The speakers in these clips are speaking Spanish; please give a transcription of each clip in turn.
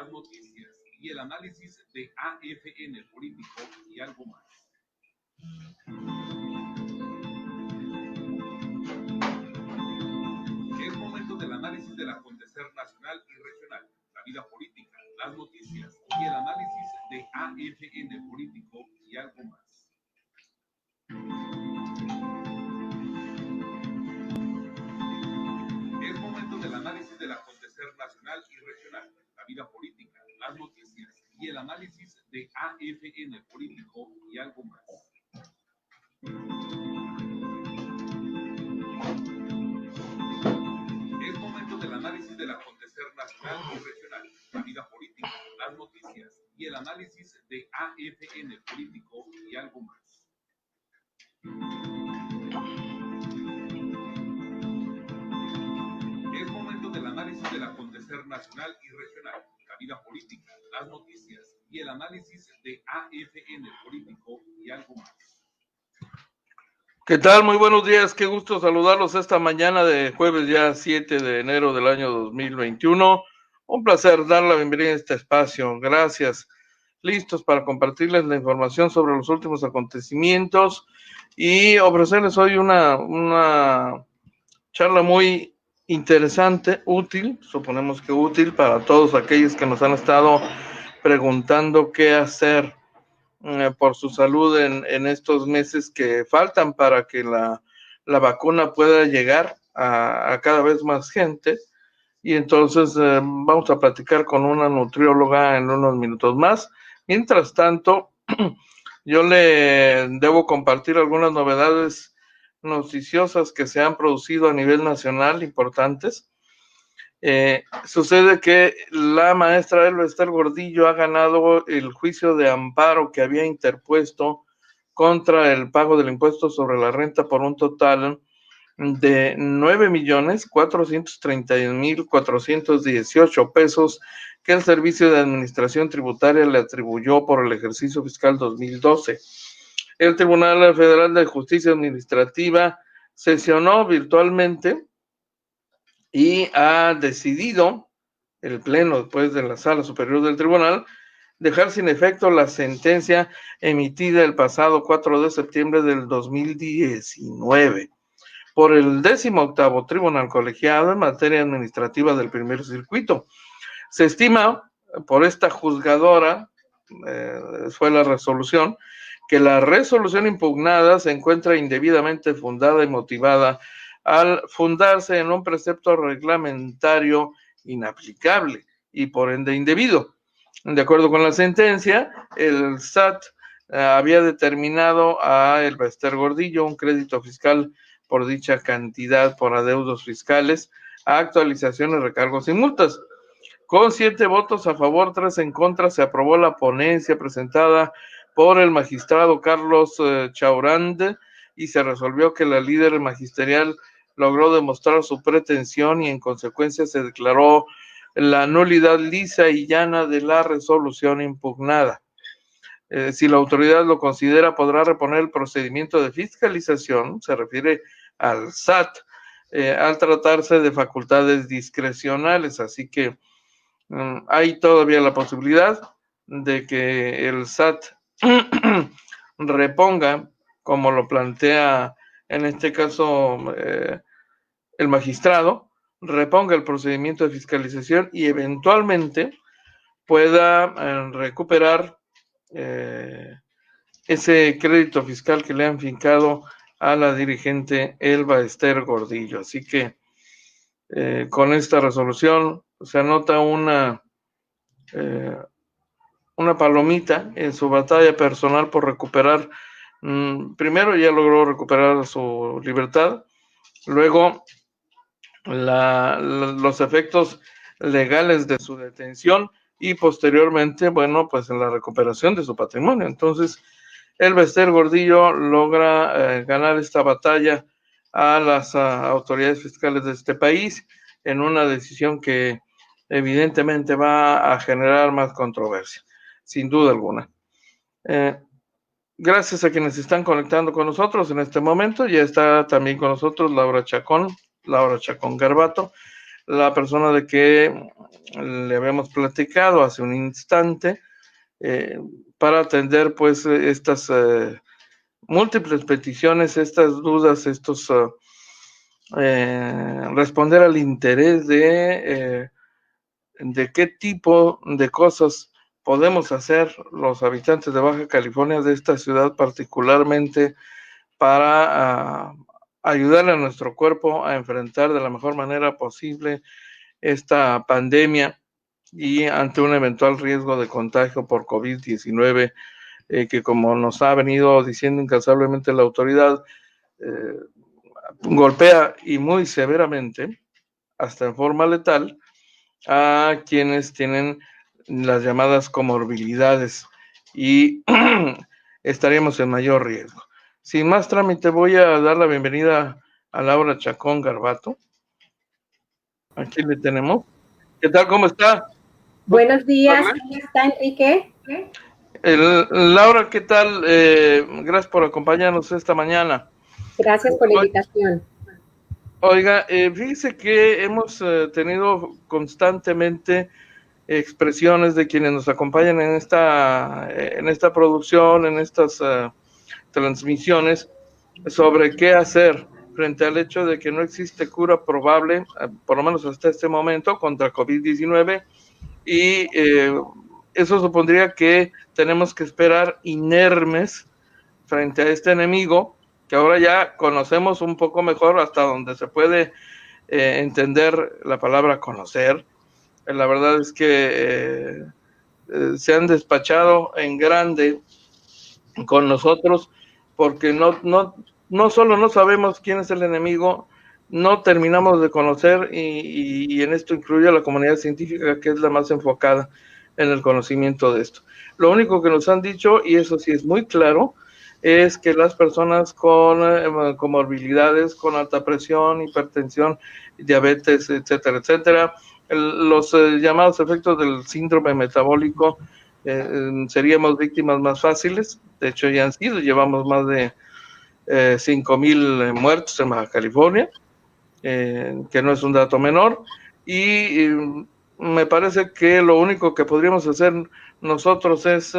las noticias y el análisis de AFN Político y algo más. Es momento del análisis del acontecer nacional y regional, la vida política, las noticias y el análisis de AFN Político y algo más. Es momento del análisis del acontecer nacional y regional, la vida política, las noticias y el análisis de AFN Político y algo más. Es momento del análisis del acontecer nacional y regional, la vida política, las noticias y el análisis de AFN Político y algo más. Es momento del análisis del acontecer nacional y regional, la vida política, las noticias y el análisis de AFN Político y algo más. ¿Qué tal? Muy buenos días, qué gusto saludarlos esta mañana de jueves ya 7 de enero del año 2021. Un placer dar la bienvenida a este espacio, gracias. Listos para compartirles la información sobre los últimos acontecimientos y ofrecerles hoy una charla muy interesante, útil, suponemos que útil para todos aquellos que nos han estado preguntando qué hacer por su salud en estos meses que faltan para que la vacuna pueda llegar a cada vez más gente. Y entonces vamos a platicar con una nutrióloga en unos minutos más. Mientras tanto, yo le debo compartir algunas novedades noticiosas que se han producido a nivel nacional importantes. Sucede que la maestra Elba Ester Gordillo ha ganado el juicio de amparo que había interpuesto contra el pago del impuesto sobre la renta por un total de 9,431,418 pesos que el Servicio de Administración Tributaria le atribuyó por el ejercicio fiscal 2012. El Tribunal Federal de Justicia Administrativa sesionó virtualmente y ha decidido el Pleno, después de la Sala Superior del Tribunal, dejar sin efecto la sentencia emitida el pasado 4 de septiembre del 2019 por el 18º Tribunal Colegiado en materia administrativa del primer circuito. Se estima por esta juzgadora, fue la resolución, que la resolución impugnada se encuentra indebidamente fundada y motivada al fundarse en un precepto reglamentario inaplicable y por ende indebido. De acuerdo con la sentencia, el SAT había determinado a Elba Ester Gordillo un crédito fiscal por dicha cantidad por adeudos fiscales, a actualizaciones, recargos y multas. Con 7 votos a favor, 3 en contra, se aprobó la ponencia presentada por el magistrado Carlos Chaurand y se resolvió que la líder magisterial logró demostrar su pretensión y en consecuencia se declaró la nulidad lisa y llana de la resolución impugnada. Si la autoridad lo considera, podrá reponer el procedimiento de fiscalización, se refiere al SAT, al tratarse de facultades discrecionales, así que hay todavía la posibilidad de que el SAT reponga, como lo plantea en este caso el magistrado, reponga el procedimiento de fiscalización y eventualmente pueda recuperar ese crédito fiscal que le han fincado a la dirigente Elba Ester Gordillo. Así que con esta resolución se anota una palomita en su batalla personal por recuperar, primero ya logró recuperar su libertad, luego los efectos legales de su detención y posteriormente, bueno, pues en la recuperación de su patrimonio. Entonces, Elba Ester Gordillo logra ganar esta batalla a las autoridades fiscales de este país en una decisión que evidentemente va a generar más controversia, sin duda alguna. Gracias a quienes se están conectando con nosotros en este momento. Ya está también con nosotros Laura Chacón Garbato, la persona de que le habíamos platicado hace un instante, para atender pues estas múltiples peticiones, estas dudas, responder al interés de qué tipo de cosas podemos hacer los habitantes de Baja California, de esta ciudad particularmente, para ayudar a nuestro cuerpo a enfrentar de la mejor manera posible esta pandemia y ante un eventual riesgo de contagio por COVID-19, que como nos ha venido diciendo incansablemente la autoridad, golpea y muy severamente, hasta en forma letal, a quienes tienen las llamadas comorbilidades y estaríamos en mayor riesgo. Sin más trámite, voy a dar la bienvenida a Laura Chacón Garbato. Aquí le tenemos. ¿Qué tal? ¿Cómo está? Buenos días, ¿cómo está, Enrique? Laura, ¿qué tal? Gracias por acompañarnos esta mañana. Gracias por la invitación. Oiga, fíjese que hemos tenido constantemente expresiones de quienes nos acompañan en esta producción, en estas transmisiones, sobre qué hacer frente al hecho de que no existe cura probable, por lo menos hasta este momento, contra COVID-19, y eso supondría que tenemos que esperar inermes frente a este enemigo, que ahora ya conocemos un poco mejor, hasta donde se puede entender la palabra conocer. La verdad es que se han despachado en grande con nosotros, porque no solo no sabemos quién es el enemigo, no terminamos de conocer, y en esto incluye a la comunidad científica, que es la más enfocada en el conocimiento de esto. Lo único que nos han dicho, y eso sí es muy claro, es que las personas con comorbilidades, con alta presión, hipertensión, diabetes, etcétera, etcétera, los llamados efectos del síndrome metabólico, seríamos víctimas más fáciles. De hecho ya han sido, llevamos más de 5,000 muertos en Baja California, que no es un dato menor, y me parece que lo único que podríamos hacer nosotros es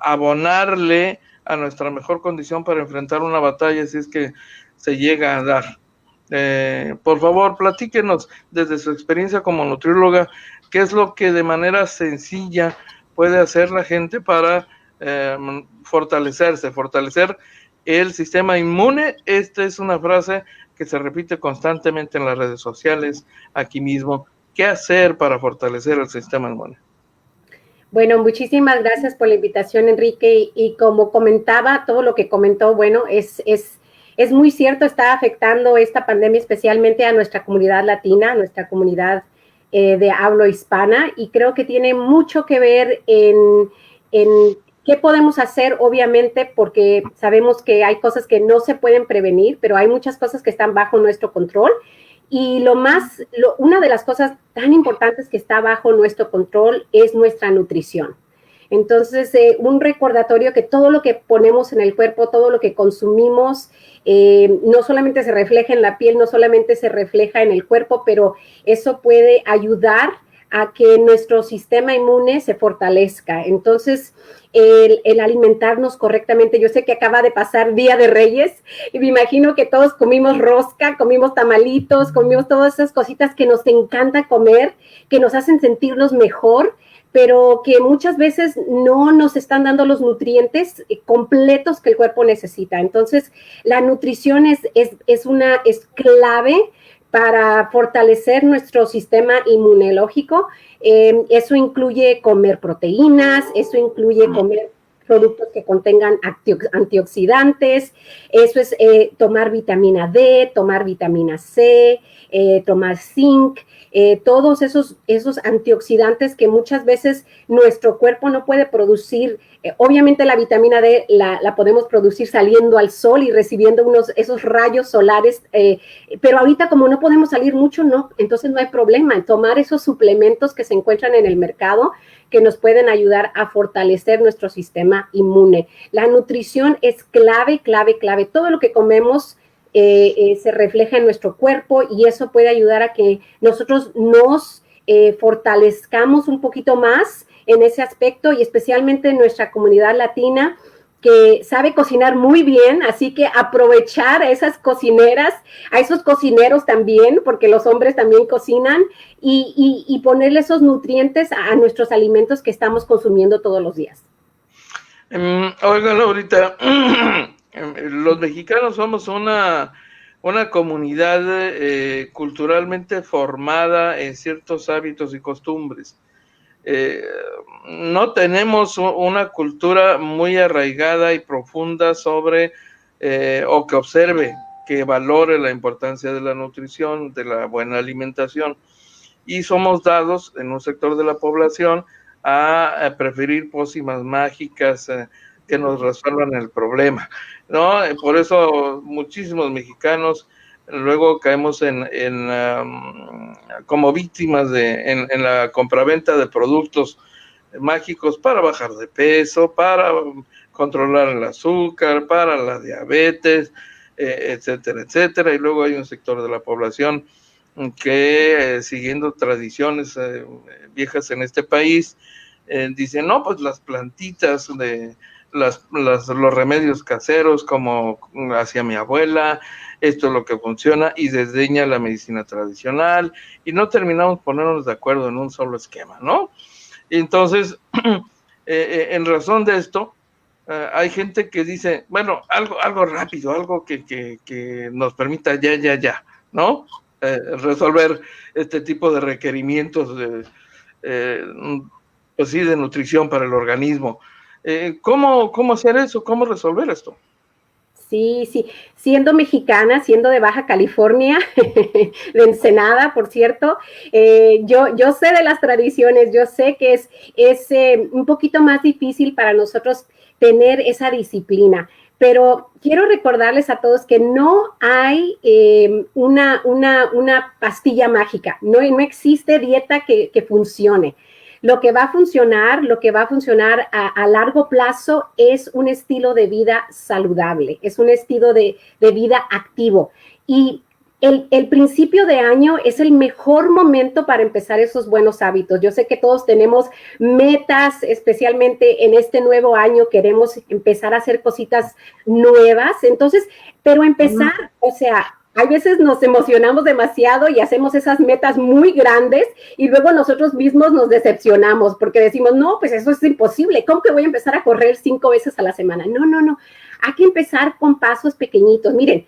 abonarle a nuestra mejor condición para enfrentar una batalla, si es que se llega a dar. Por favor, platíquenos desde su experiencia como nutrióloga, qué es lo que de manera sencilla puede hacer la gente para fortalecer el sistema inmune. Esta es una frase que se repite constantemente en las redes sociales, aquí mismo. ¿Qué hacer para fortalecer el sistema inmune? Bueno, muchísimas gracias por la invitación, Enrique, y como comentaba, todo lo que comentó, bueno, es muy cierto, está afectando esta pandemia especialmente a nuestra comunidad latina, a nuestra comunidad de habla hispana, y creo que tiene mucho que ver en qué podemos hacer, obviamente, porque sabemos que hay cosas que no se pueden prevenir, pero hay muchas cosas que están bajo nuestro control. Y una de las cosas tan importantes que está bajo nuestro control es nuestra nutrición. Entonces, un recordatorio que todo lo que ponemos en el cuerpo, todo lo que consumimos, no solamente se refleja en la piel, no solamente se refleja en el cuerpo, pero eso puede ayudar a que nuestro sistema inmune se fortalezca. Entonces, el alimentarnos correctamente, yo sé que acaba de pasar Día de Reyes y me imagino que todos comimos rosca, comimos tamalitos, comimos todas esas cositas que nos encanta comer, que nos hacen sentirnos mejor, pero que muchas veces no nos están dando los nutrientes completos que el cuerpo necesita. Entonces, la nutrición es clave para fortalecer nuestro sistema inmunológico. Eso incluye comer proteínas, eso incluye comer productos que contengan antioxidantes, eso es tomar vitamina D, tomar vitamina C, tomar zinc, todos esos antioxidantes que muchas veces nuestro cuerpo no puede producir. Obviamente la vitamina D la podemos producir saliendo al sol y recibiendo esos rayos solares, pero ahorita como no podemos salir mucho, no, entonces no hay problema en tomar esos suplementos que se encuentran en el mercado que nos pueden ayudar a fortalecer nuestro sistema inmune. La nutrición es clave. Todo lo que comemos se refleja en nuestro cuerpo y eso puede ayudar a que nosotros nos fortalezcamos un poquito más en ese aspecto y especialmente en nuestra comunidad latina que sabe cocinar muy bien, así que aprovechar a esas cocineras, a esos cocineros también, porque los hombres también cocinan, y ponerle esos nutrientes a nuestros alimentos que estamos consumiendo todos los días. Oiga, Laurita, los mexicanos somos una comunidad culturalmente formada en ciertos hábitos y costumbres. No tenemos una cultura muy arraigada y profunda sobre, o que observe, que valore la importancia de la nutrición, de la buena alimentación. Y somos dados en un sector de la población a preferir pócimas mágicas que nos resuelvan el problema, ¿no? Por eso muchísimos mexicanos luego caemos como víctimas en la compraventa de productos mágicos para bajar de peso, para controlar el azúcar, para la diabetes, etcétera, etcétera. Y luego hay un sector de la población que siguiendo tradiciones viejas en este país, dicen, no, pues las plantitas de los remedios caseros como hacía mi abuela, esto es lo que funciona, y desdeña la medicina tradicional, y no terminamos poniéndonos de acuerdo en un solo esquema, ¿no? Entonces, en razón de esto, hay gente que dice, bueno, algo rápido, algo que nos permita ya, ¿no? Resolver este tipo de requerimientos pues sí, de nutrición para el organismo. ¿Cómo hacer eso? ¿Cómo resolver esto? Sí, siendo mexicana, siendo de Baja California, de Ensenada, por cierto, yo sé de las tradiciones, yo sé que es un poquito más difícil para nosotros tener esa disciplina, pero quiero recordarles a todos que no hay una pastilla mágica, no existe dieta que funcione. Lo que va a funcionar a largo plazo es un estilo de vida saludable, es un estilo de vida activo. Y el principio de año es el mejor momento para empezar esos buenos hábitos. Yo sé que todos tenemos metas, especialmente en este nuevo año queremos empezar a hacer cositas nuevas. Entonces, pero empezar, o sea, hay veces nos emocionamos demasiado y hacemos esas metas muy grandes y luego nosotros mismos nos decepcionamos porque decimos, no, pues eso es imposible. ¿Cómo que voy a empezar a correr 5 veces a la semana? No. Hay que empezar con pasos pequeñitos. Miren,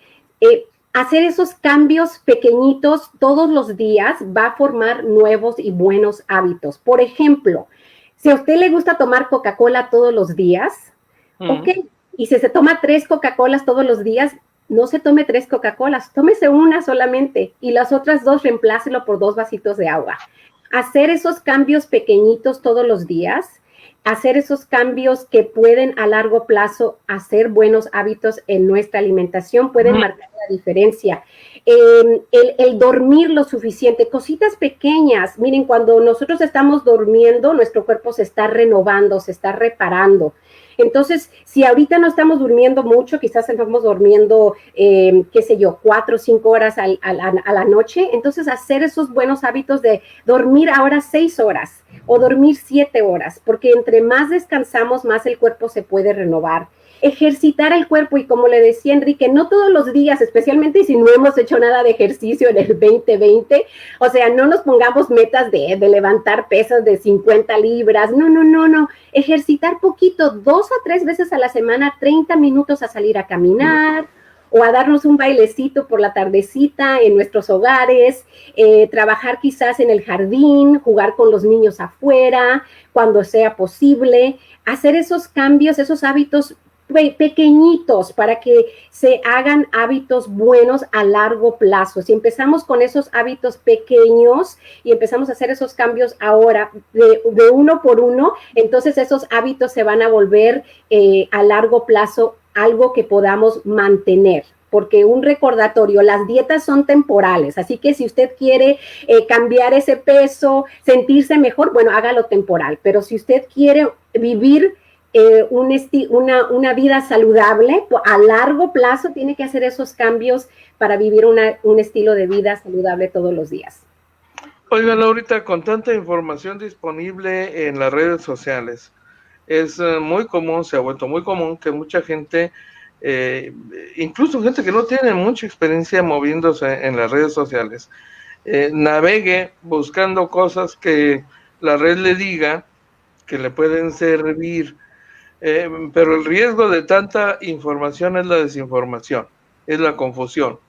hacer esos cambios pequeñitos todos los días va a formar nuevos y buenos hábitos. Por ejemplo, si a usted le gusta tomar Coca-Cola todos los días, ok, y si se toma 3 Coca-Colas todos los días, no se tome 3 Coca-Colas, tómese una solamente y las otras 2 reemplácelo por 2 vasitos de agua. Hacer esos cambios pequeñitos todos los días, hacer esos cambios que pueden a largo plazo hacer buenos hábitos en nuestra alimentación, pueden marcar la diferencia. El dormir lo suficiente, cositas pequeñas. Miren, cuando nosotros estamos durmiendo, nuestro cuerpo se está renovando, se está reparando. Entonces, si ahorita no estamos durmiendo mucho, quizás estamos durmiendo, 4 o 5 horas a la noche, entonces hacer esos buenos hábitos de dormir ahora 6 horas o dormir 7 horas, porque entre más descansamos, más el cuerpo se puede renovar. Ejercitar el cuerpo y como le decía Enrique, no todos los días, especialmente si no hemos hecho nada de ejercicio en el 2020, o sea, no nos pongamos metas de levantar pesas de 50 libras, no, ejercitar poquito, 2 a 3 veces a la semana, 30 minutos a salir a caminar, o a darnos un bailecito por la tardecita en nuestros hogares, trabajar quizás en el jardín, jugar con los niños afuera, cuando sea posible, hacer esos cambios, esos hábitos pequeñitos para que se hagan hábitos buenos a largo plazo. Si empezamos con esos hábitos pequeños y empezamos a hacer esos cambios ahora de uno por uno, entonces esos hábitos se van a volver a largo plazo algo que podamos mantener. Porque un recordatorio, las dietas son temporales, así que si usted quiere cambiar ese peso, sentirse mejor, bueno, hágalo temporal, pero si usted quiere vivir una vida saludable, a largo plazo tiene que hacer esos cambios para vivir un estilo de vida saludable todos los días. Oiga, Laurita, con tanta información disponible en las redes sociales, es muy común, se ha vuelto muy común que mucha gente, incluso gente que no tiene mucha experiencia moviéndose en las redes sociales, navegue buscando cosas que la red le diga que le pueden servir, pero el riesgo de tanta información es la desinformación, es la confusión.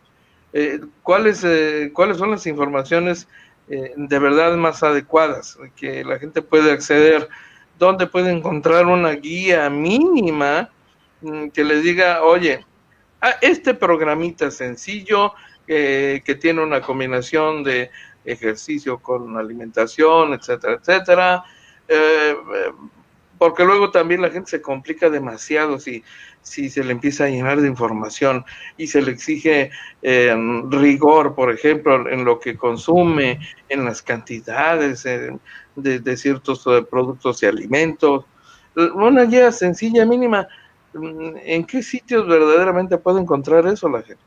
¿Cuáles son las informaciones de verdad más adecuadas que la gente puede acceder? ¿Dónde puede encontrar una guía mínima que le diga, oye, este programita sencillo que tiene una combinación de ejercicio con alimentación, etcétera, etcétera? Porque luego también la gente se complica demasiado si se le empieza a llenar de información y se le exige rigor, por ejemplo, en lo que consume, en las cantidades de ciertos productos y alimentos. Una guía sencilla, mínima. ¿En qué sitios verdaderamente puede encontrar eso la gente?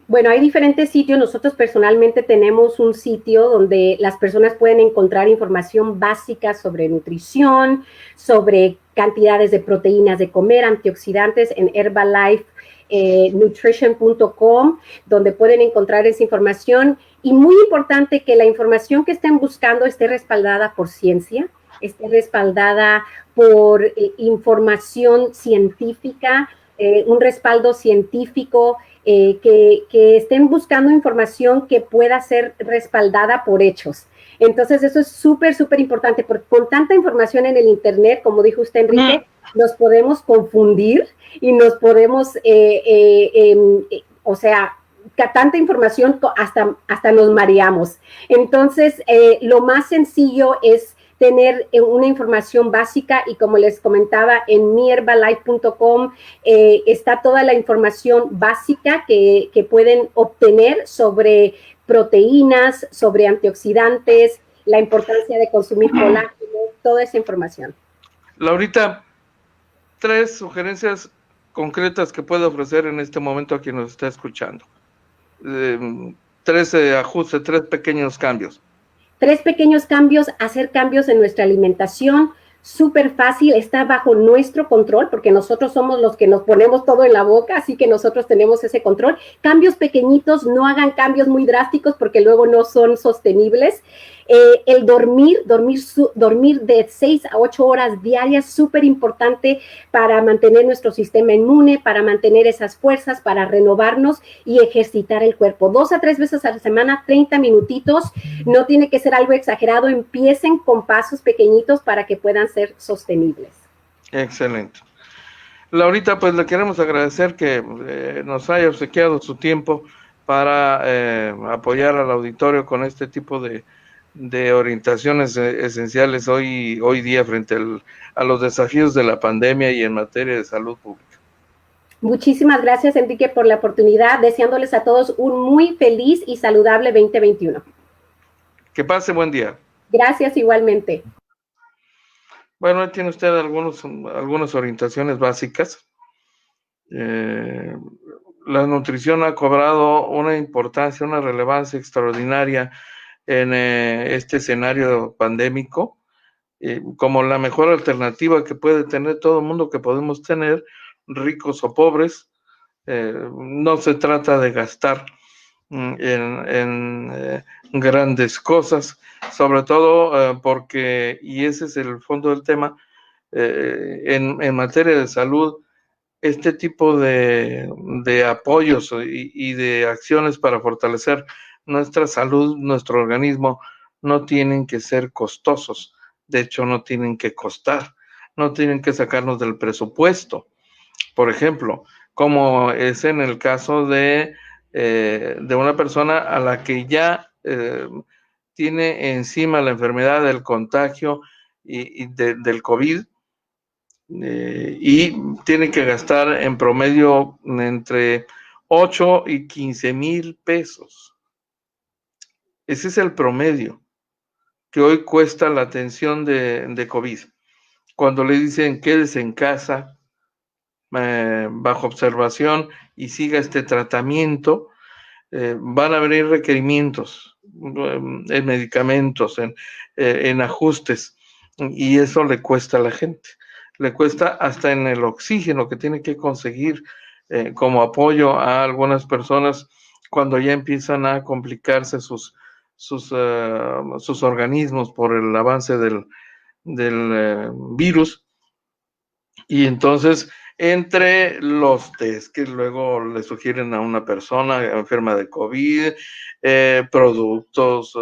Bueno, hay diferentes sitios. Nosotros personalmente tenemos un sitio donde las personas pueden encontrar información básica sobre nutrición, sobre cantidades de proteínas de comer, antioxidantes en Herbalife.nutrition.com, donde pueden encontrar esa información. Y muy importante que la información que estén buscando esté respaldada por ciencia, esté respaldada por información científica, un respaldo científico, que estén buscando información que pueda ser respaldada por hechos. Entonces, eso es súper, súper importante, porque con tanta información en el Internet, como dijo usted, Enrique, nos podemos confundir y nos podemos, o sea, tanta información hasta nos mareamos. Entonces, lo más sencillo es tener una información básica y como les comentaba, en miherbalife.com está toda la información básica que pueden obtener sobre proteínas, sobre antioxidantes, la importancia de consumir colágeno, toda esa información. Laurita, 3 sugerencias concretas que puede ofrecer en este momento a quien nos está escuchando. 3 ajustes, 3 pequeños cambios. 3 pequeños cambios, hacer cambios en nuestra alimentación, súper fácil, está bajo nuestro control, porque nosotros somos los que nos ponemos todo en la boca, así que nosotros tenemos ese control. Cambios pequeñitos, no hagan cambios muy drásticos, porque luego no son sostenibles. El dormir de 6 a 8 horas diarias, súper importante para mantener nuestro sistema inmune, para mantener esas fuerzas, para renovarnos y ejercitar el cuerpo. 2 a 3 veces a la semana, 30 minutitos, no tiene que ser algo exagerado, empiecen con pasos pequeñitos para que puedan ser sostenibles. Excelente. Laurita, pues le queremos agradecer que nos haya obsequiado su tiempo para apoyar al auditorio con este tipo de orientaciones esenciales hoy día frente a los desafíos de la pandemia y en materia de salud pública. Muchísimas gracias, Enrique, por la oportunidad, deseándoles a todos un muy feliz y saludable 2021. Que pase buen día. Gracias igualmente. Bueno, ahí tiene usted algunas orientaciones básicas. La nutrición ha cobrado una importancia, una relevancia extraordinaria en este escenario pandémico, como la mejor alternativa que puede tener todo el mundo, que podemos tener, ricos o pobres. No se trata de gastar en grandes cosas, sobre todo porque, y ese es el fondo del tema, en materia de salud, este tipo de apoyos y de acciones para fortalecer nuestra salud, nuestro organismo, no tienen que ser costosos. De hecho, no tienen que costar, no tienen que sacarnos del presupuesto. Por ejemplo, como es en el caso de una persona a la que ya tiene encima la enfermedad del contagio y del COVID, y tiene que gastar en promedio entre 8 y 15 mil pesos. Ese es el promedio que hoy cuesta la atención de COVID. cuando le dicen quédese en casa, bajo observación y siga este tratamiento, van a venir requerimientos en medicamentos, en ajustes, y eso le cuesta a la gente. Le cuesta hasta en el oxígeno que tiene que conseguir como apoyo a algunas personas cuando ya empiezan a complicarse sus organismos por el avance del virus. Y entonces, entre los test que luego le sugieren a una persona enferma de COVID, productos,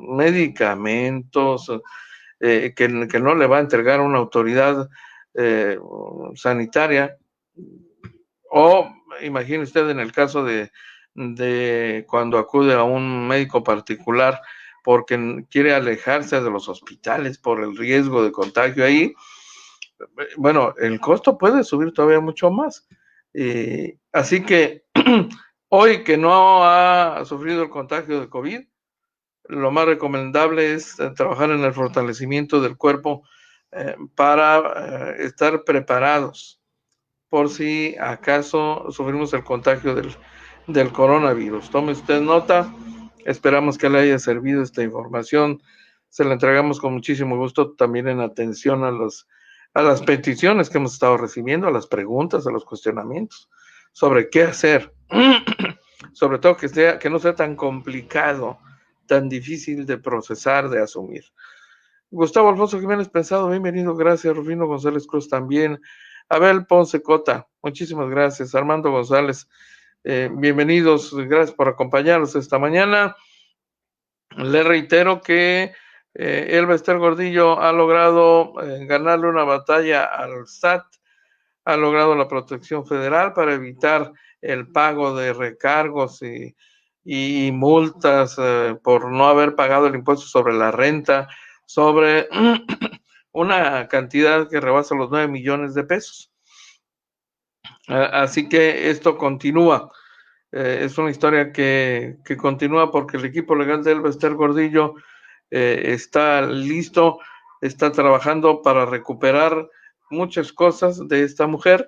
medicamentos, que no le va a entregar una autoridad sanitaria, o imagine usted en el caso de cuando acude a un médico particular porque quiere alejarse de los hospitales por el riesgo de contagio ahí. Bueno, el costo puede subir todavía mucho más. Así que hoy que no ha sufrido el contagio de COVID, lo más recomendable es trabajar en el fortalecimiento del cuerpo para estar preparados por si acaso sufrimos el contagio del coronavirus. Tome usted nota, esperamos que le haya servido esta información. Se la entregamos con muchísimo gusto también en atención a las peticiones que hemos estado recibiendo, a las preguntas, a los cuestionamientos sobre qué hacer, sobre todo que no sea tan complicado, tan difícil de procesar, de asumir. Gustavo Alfonso Jiménez Pensado, bienvenido, gracias. Rufino González Cruz también. Abel Ponce Cota, muchísimas gracias. Armando González, bienvenidos, gracias por acompañarnos esta mañana. Le reitero que Elba Ester Gordillo ha logrado ganarle una batalla al SAT, ha logrado la protección federal para evitar el pago de recargos y multas por no haber pagado el impuesto sobre la renta, sobre una cantidad que rebasa los 9 millones de pesos. Así que esto continúa. Es una historia que continúa porque el equipo legal de Elba Ester Gordillo está listo, está trabajando para recuperar muchas cosas de esta mujer.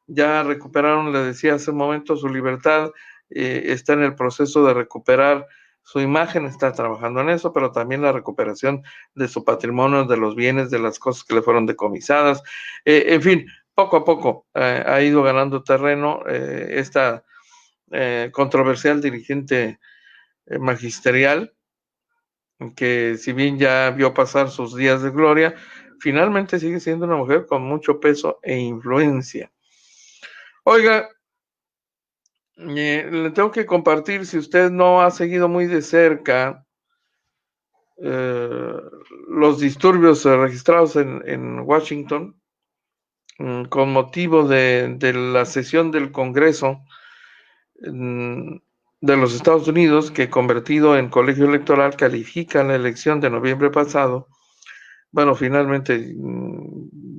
Ya recuperaron, le decía hace un momento, su libertad, está en el proceso de recuperar su imagen, está trabajando en eso, pero también la recuperación de su patrimonio, de los bienes, de las cosas que le fueron decomisadas. En fin, poco a poco ha ido ganando terreno esta controversial dirigente magisterial, que si bien ya vio pasar sus días de gloria, finalmente sigue siendo una mujer con mucho peso e influencia. Oiga, le tengo que compartir, si usted no ha seguido muy de cerca los disturbios registrados en Washington con motivo de la sesión del Congreso de los Estados Unidos, que convertido en colegio electoral califica la elección de noviembre pasado. Bueno, finalmente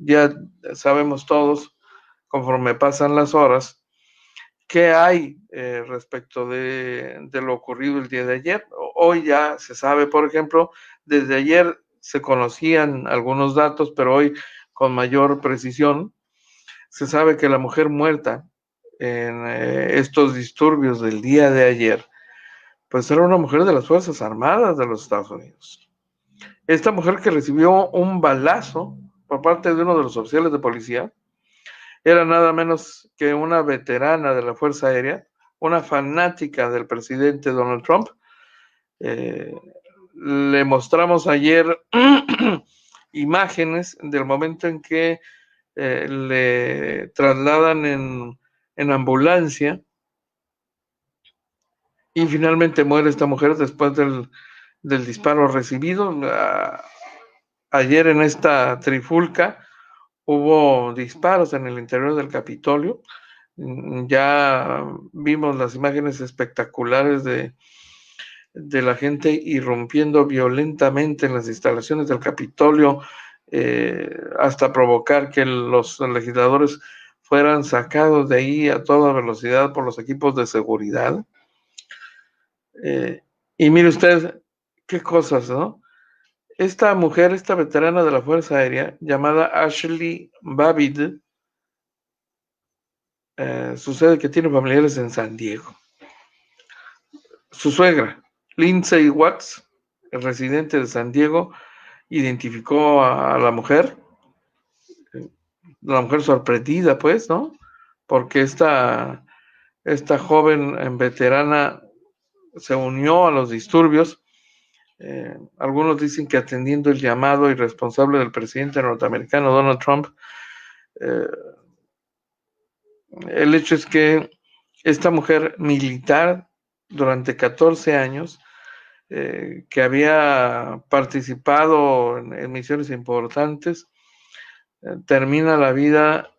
ya sabemos todos, conforme pasan las horas, qué hay respecto de lo ocurrido el día de ayer. Hoy ya se sabe, por ejemplo, desde ayer se conocían algunos datos, pero hoy con mayor precisión se sabe que la mujer muerta en estos disturbios del día de ayer, pues era una mujer de las Fuerzas Armadas de los Estados Unidos. Esta mujer que recibió un balazo por parte de uno de los oficiales de policía era nada menos que una veterana de la Fuerza Aérea, una fanática del presidente Donald Trump. Le mostramos ayer imágenes del momento en que le trasladan en ambulancia y finalmente muere esta mujer después del disparo recibido. Ayer en esta trifulca hubo disparos en el interior del Capitolio. Ya vimos las imágenes espectaculares de la gente irrumpiendo violentamente en las instalaciones del Capitolio, hasta provocar que los legisladores fueran sacados de ahí a toda velocidad por los equipos de seguridad. Y mire usted qué cosas, ¿no? Esta mujer, esta veterana de la Fuerza Aérea, llamada Ashley Babbitt, sucede que tiene familiares en San Diego. Su suegra, Lindsay Watts, residente de San Diego, identificó a la mujer sorprendida, pues, ¿no? Porque esta joven veterana se unió a los disturbios. Algunos dicen que atendiendo el llamado irresponsable del presidente norteamericano Donald Trump. El hecho es que esta mujer militar durante 14 años, que había participado en misiones importantes, termina la vida,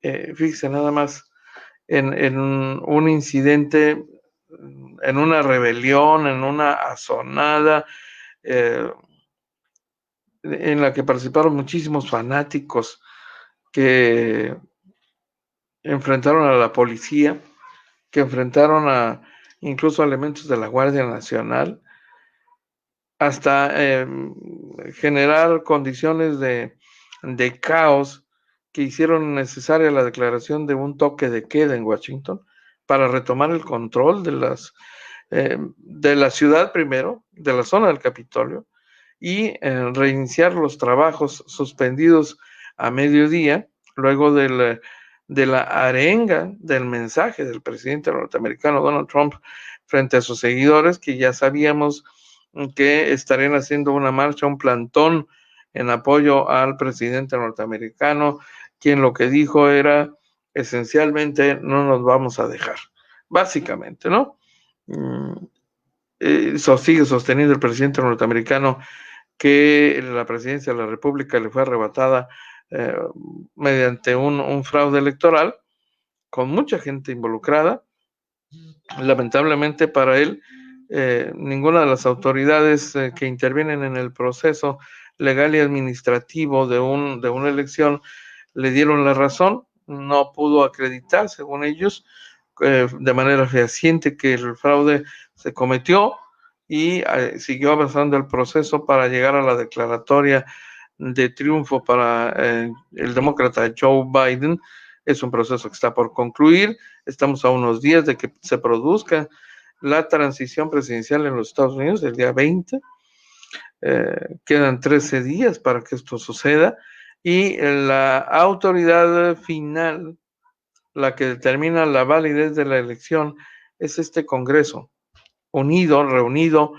fíjese nada más, en un incidente, en una rebelión, en una asonada, en la que participaron muchísimos fanáticos que enfrentaron a la policía, que enfrentaron incluso a elementos de la Guardia Nacional, hasta generar condiciones de caos que hicieron necesaria la declaración de un toque de queda en Washington para retomar el control de la ciudad primero, de la zona del Capitolio, y reiniciar los trabajos suspendidos a mediodía, luego de la arenga del mensaje del presidente norteamericano Donald Trump frente a sus seguidores, que ya sabíamos que estarían haciendo una marcha, un plantón en apoyo al presidente norteamericano, quien lo que dijo era esencialmente no nos vamos a dejar, básicamente, ¿no? Sigue sosteniendo el presidente norteamericano que la presidencia de la República le fue arrebatada mediante un fraude electoral, con mucha gente involucrada. Lamentablemente para él, ninguna de las autoridades que intervienen en el proceso legal y administrativo de una elección le dieron la razón. No pudo acreditar, según ellos, de manera fehaciente que el fraude se cometió, y siguió avanzando el proceso para llegar a la declaratoria de triunfo para el demócrata Joe Biden. Es un proceso que está por concluir. Estamos a unos días de que se produzca la transición presidencial en los Estados Unidos, el día 20. Quedan 13 días para que esto suceda, y la autoridad final, la que determina la validez de la elección, es este Congreso reunido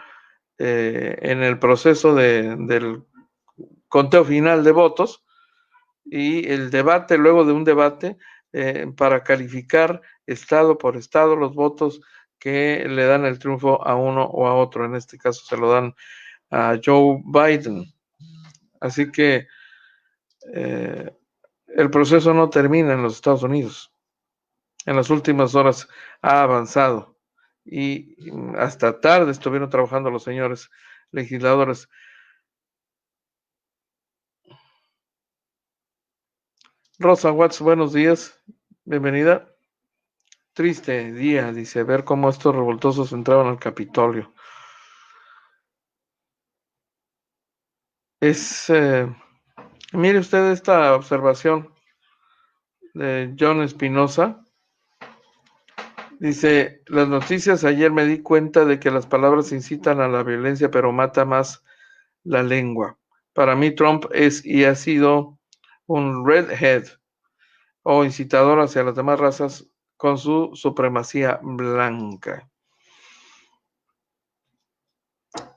en el proceso del conteo final de votos, y el debate, luego de un debate, para calificar estado por estado los votos que le dan el triunfo a uno o a otro. En este caso se lo dan a Joe Biden. Así que el proceso no termina en los Estados Unidos. En las últimas horas ha avanzado, y hasta tarde estuvieron trabajando los señores legisladores. Rosa Watts, buenos días, bienvenida. Triste día, dice, ver cómo estos revoltosos entraban al Capitolio. Mire usted esta observación de John Espinosa. Dice, las noticias ayer me di cuenta de que las palabras incitan a la violencia, pero mata más la lengua. Para mí Trump es y ha sido un redhead, o incitador hacia las demás razas, con su supremacía blanca.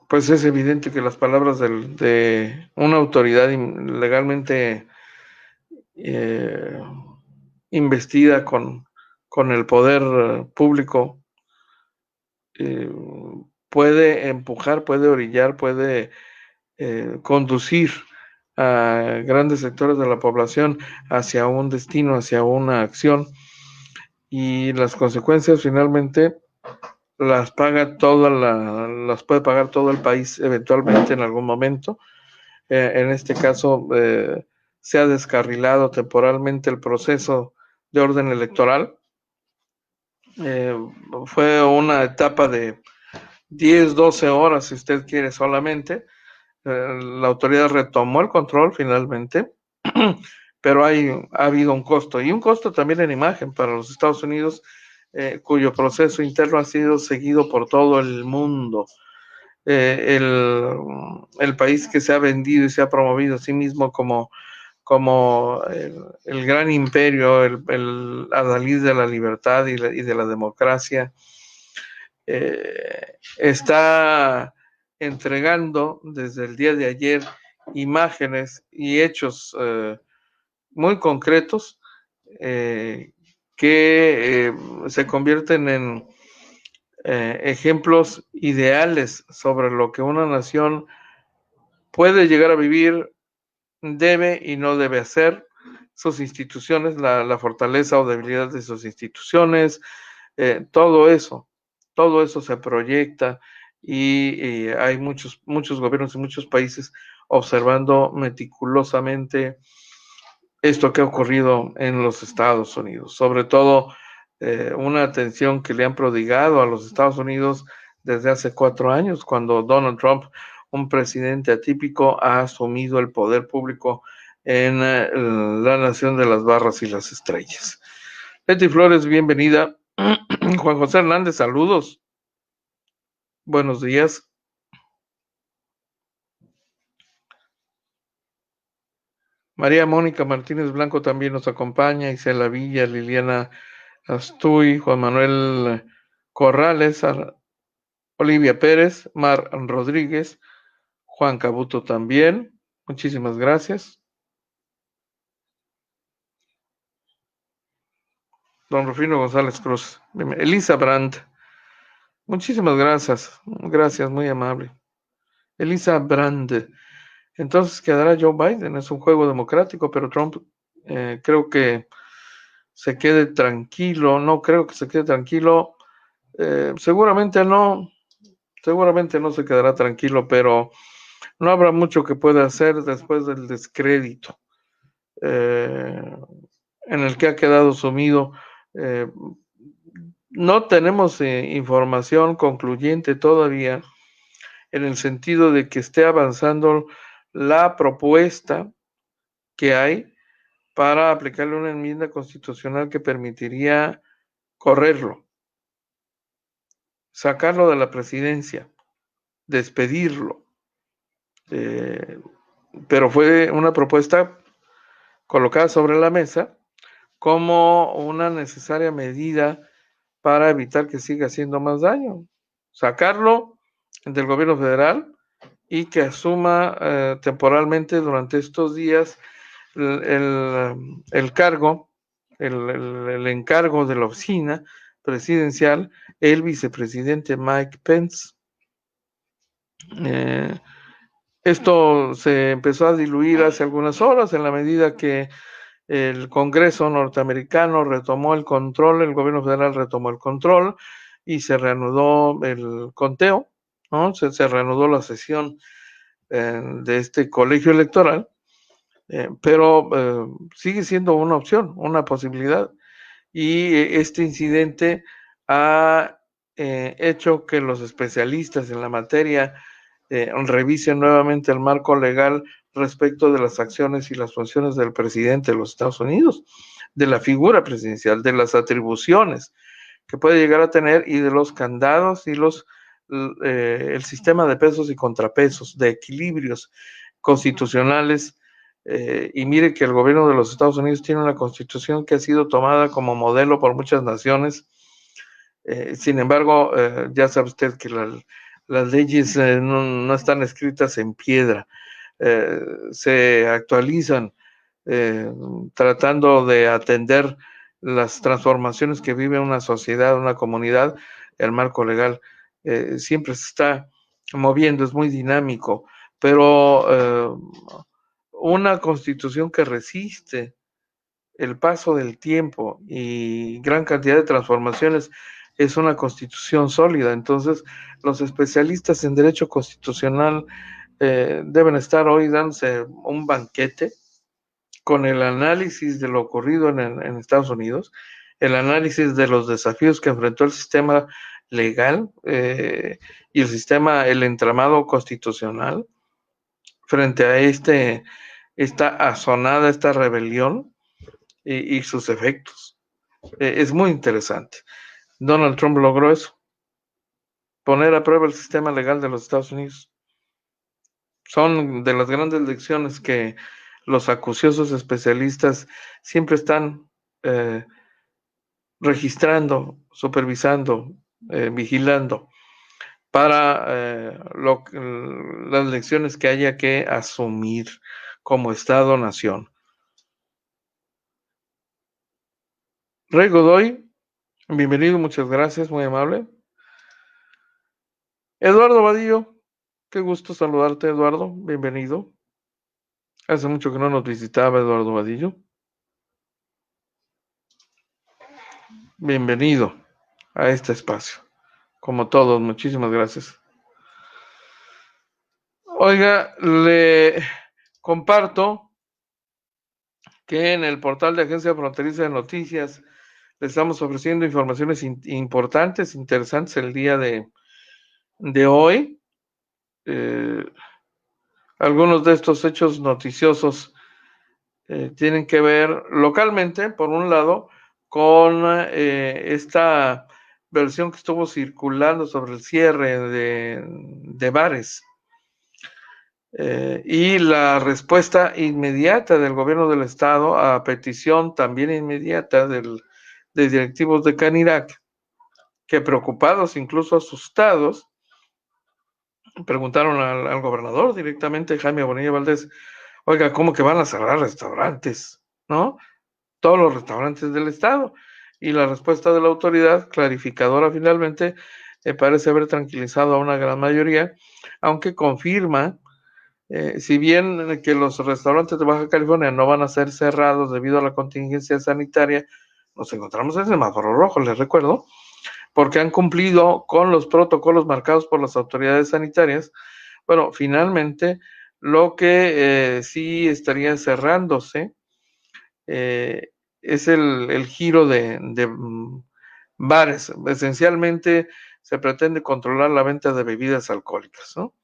Pues es evidente que las palabras de una autoridad legalmente investida con el poder público puede empujar, puede orillar, puede conducir a grandes sectores de la población hacia un destino, hacia una acción, y las consecuencias finalmente las puede pagar todo el país eventualmente en algún momento. En este caso se ha descarrilado temporalmente el proceso de orden electoral. Fue una etapa de 10, 12 horas, si usted quiere, solamente, La autoridad retomó el control finalmente, pero ha habido un costo, y un costo también en imagen para los Estados Unidos, cuyo proceso interno ha sido seguido por todo el mundo. El país que se ha vendido y se ha promovido a sí mismo como el gran imperio, el adalid de la libertad y de la democracia, está entregando desde el día de ayer imágenes y hechos muy concretos que se convierten en ejemplos ideales sobre lo que una nación puede llegar a vivir, debe y no debe hacer, sus instituciones, la fortaleza o debilidad de sus instituciones, todo eso se proyecta y hay muchos gobiernos y muchos países observando meticulosamente esto que ha ocurrido en los Estados Unidos, sobre todo una atención que le han prodigado a los Estados Unidos desde hace 4 años, cuando Donald Trump, un presidente atípico, ha asumido el poder público en la nación de las barras y las estrellas. Leti Flores, bienvenida. Juan José Hernández, saludos. Buenos días. María Mónica Martínez Blanco también nos acompaña, Isela Villa, Liliana Astuy, Juan Manuel Corrales, Olivia Pérez, Mar Rodríguez, Juan Cabuto también. Muchísimas gracias. Don Rufino González Cruz. Elisa Brandt. Muchísimas gracias. Gracias, muy amable. Elisa Brandt. Entonces quedará Joe Biden. Es un juego democrático, pero Trump creo que se quede tranquilo. No creo que se quede tranquilo. Seguramente no se quedará tranquilo, pero no habrá mucho que pueda hacer después del descrédito en el que ha quedado sumido. No tenemos información concluyente todavía en el sentido de que esté avanzando la propuesta que hay para aplicarle una enmienda constitucional que permitiría correrlo, sacarlo de la presidencia, despedirlo. Pero fue una propuesta colocada sobre la mesa como una necesaria medida para evitar que siga haciendo más daño. Sacarlo del gobierno federal y que asuma temporalmente durante estos días el cargo, el encargo de la oficina presidencial, el vicepresidente Mike Pence. Esto se empezó a diluir hace algunas horas en la medida que el Congreso norteamericano retomó el control, el gobierno federal retomó el control y se reanudó el conteo, ¿no? Se reanudó la sesión de este colegio electoral, pero sigue siendo una opción, una posibilidad, y este incidente ha hecho que los especialistas en la materia revisen nuevamente el marco legal respecto de las acciones y las funciones del presidente de los Estados Unidos, de la figura presidencial, de las atribuciones que puede llegar a tener y de los candados y el sistema de pesos y contrapesos, de equilibrios constitucionales. Y mire que el gobierno de los Estados Unidos tiene una constitución que ha sido tomada como modelo por muchas naciones. Sin embargo, ya sabe usted que las leyes no están escritas en piedra, se actualizan tratando de atender las transformaciones que vive una sociedad, una comunidad. El marco legal siempre se está moviendo, es muy dinámico, pero una constitución que resiste el paso del tiempo y gran cantidad de transformaciones es una constitución sólida. Entonces, los especialistas en derecho constitucional deben estar hoy dándose un banquete con el análisis de lo ocurrido en Estados Unidos, el análisis de los desafíos que enfrentó el sistema legal y el entramado constitucional, frente a esta azonada, esta rebelión y sus efectos. Es muy interesante. Donald Trump logró eso, poner a prueba el sistema legal de los Estados Unidos. Son de las grandes lecciones que los acuciosos especialistas siempre están registrando, supervisando, vigilando para las lecciones que haya que asumir como Estado-nación. Rey Godoy, bienvenido, muchas gracias, muy amable. Eduardo Vadillo, qué gusto saludarte, Eduardo, bienvenido. Hace mucho que no nos visitaba Eduardo Vadillo. Bienvenido a este espacio. Como todos, muchísimas gracias. Oiga, le comparto que en el portal de Agencia Fronteriza de Noticias le estamos ofreciendo informaciones importantes, interesantes el día de hoy. Algunos de estos hechos noticiosos tienen que ver localmente, por un lado, con esta versión que estuvo circulando sobre el cierre de bares y la respuesta inmediata del gobierno del estado a petición también inmediata de directivos de Canirac, que preocupados, incluso asustados, preguntaron al gobernador directamente, Jaime Bonilla Valdés, oiga, ¿cómo que van a cerrar restaurantes? ¿No? Todos los restaurantes del estado. Y la respuesta de la autoridad, clarificadora finalmente, parece haber tranquilizado a una gran mayoría, aunque confirma, si bien que los restaurantes de Baja California no van a ser cerrados debido a la contingencia sanitaria, nos encontramos en semáforo rojo, les recuerdo, porque han cumplido con los protocolos marcados por las autoridades sanitarias. Bueno, finalmente, lo que sí estaría cerrándose es el giro de bares. Esencialmente se pretende controlar la venta de bebidas alcohólicas, ¿no?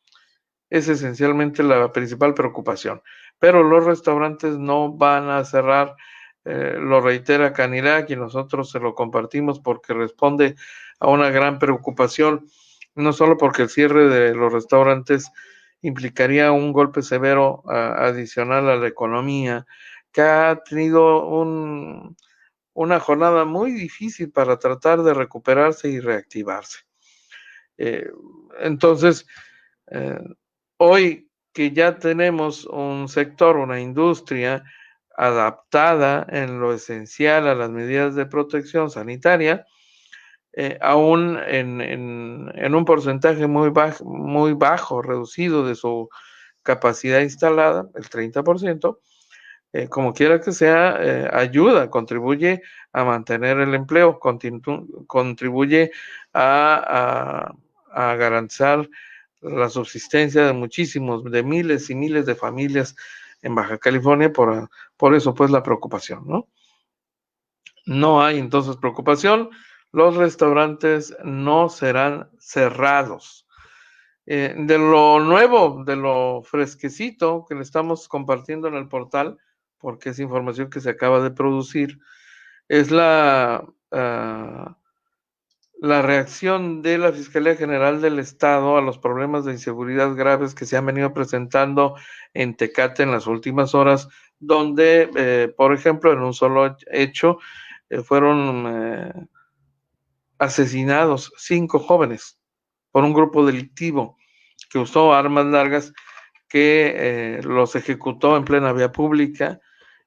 Es esencialmente la principal preocupación. Pero los restaurantes no van a cerrar, lo reitera Canirac y nosotros se lo compartimos porque responde a una gran preocupación, no solo porque el cierre de los restaurantes implicaría un golpe severo adicional a la economía, que ha tenido una jornada muy difícil para tratar de recuperarse y reactivarse. Entonces, hoy que ya tenemos un sector, una industria adaptada en lo esencial a las medidas de protección sanitaria, aún en un porcentaje muy bajo, reducido de su capacidad instalada, el 30%, como quiera que sea, ayuda, contribuye a mantener el empleo, contribuye a garantizar la subsistencia de de miles y miles de familias en Baja California, por eso pues la preocupación, ¿no? No hay entonces preocupación, los restaurantes no serán cerrados. De lo nuevo, de lo fresquecito que le estamos compartiendo en el portal, porque es información que se acaba de producir, es la reacción de la Fiscalía General del Estado a los problemas de inseguridad graves que se han venido presentando en Tecate en las últimas horas, donde, por ejemplo, en un solo hecho, fueron asesinados 5 jóvenes por un grupo delictivo que usó armas largas, que los ejecutó en plena vía pública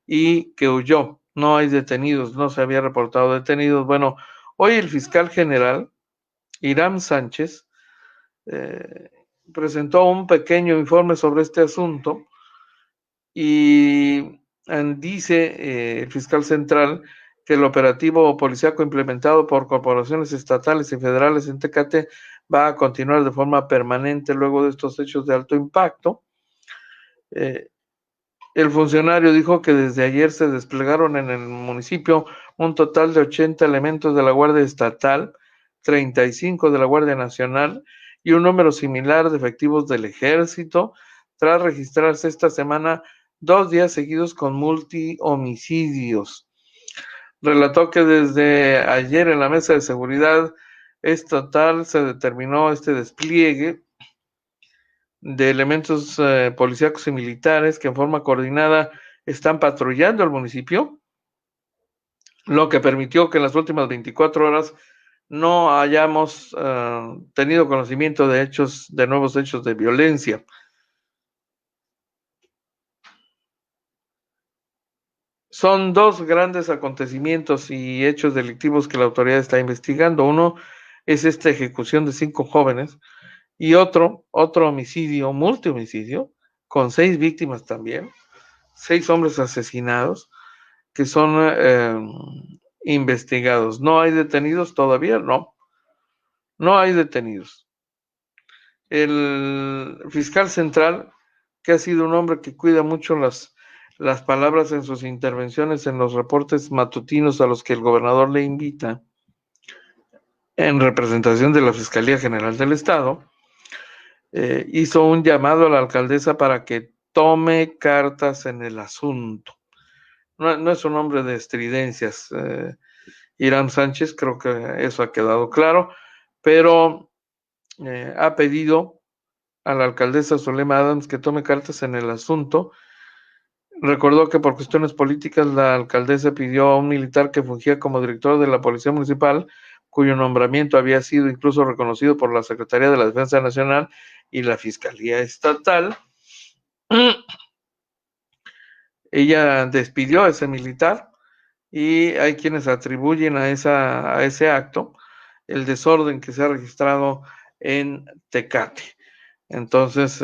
y que huyó. No hay detenidos, no se había reportado detenidos. Bueno, hoy el fiscal general, Hiram Sánchez, presentó un pequeño informe sobre este asunto y dice el fiscal central que el operativo policíaco implementado por corporaciones estatales y federales en Tecate va a continuar de forma permanente luego de estos hechos de alto impacto. El funcionario dijo que desde ayer se desplegaron en el municipio un total de 80 elementos de la Guardia Estatal, 35 de la Guardia Nacional y un número similar de efectivos del Ejército, tras registrarse esta semana 2 días seguidos con multihomicidios. Relató que desde ayer en la mesa de seguridad estatal se determinó este despliegue de elementos policíacos y militares que en forma coordinada están patrullando el municipio, lo que permitió que en las últimas 24 horas no hayamos tenido conocimiento de nuevos hechos de violencia. Son 2 grandes acontecimientos y hechos delictivos que la autoridad está investigando. Uno es esta ejecución de 5 jóvenes y otro homicidio, multihomicidio, con 6 víctimas también, 6 hombres asesinados que son investigados. ¿No hay detenidos todavía? No hay detenidos. El fiscal central, que ha sido un hombre que cuida mucho las palabras en sus intervenciones en los reportes matutinos a los que el gobernador le invita, en representación de la Fiscalía General del Estado, hizo un llamado a la alcaldesa para que tome cartas en el asunto. No es un hombre de estridencias, Irán Sánchez, creo que eso ha quedado claro, pero ha pedido a la alcaldesa Zulema Adams que tome cartas en el asunto. Recordó que por cuestiones políticas la alcaldesa pidió a un militar que fungía como director de la Policía Municipal, cuyo nombramiento había sido incluso reconocido por la Secretaría de la Defensa Nacional y la Fiscalía Estatal. Ella despidió a ese militar y hay quienes atribuyen a ese acto el desorden que se ha registrado en Tecate. Entonces,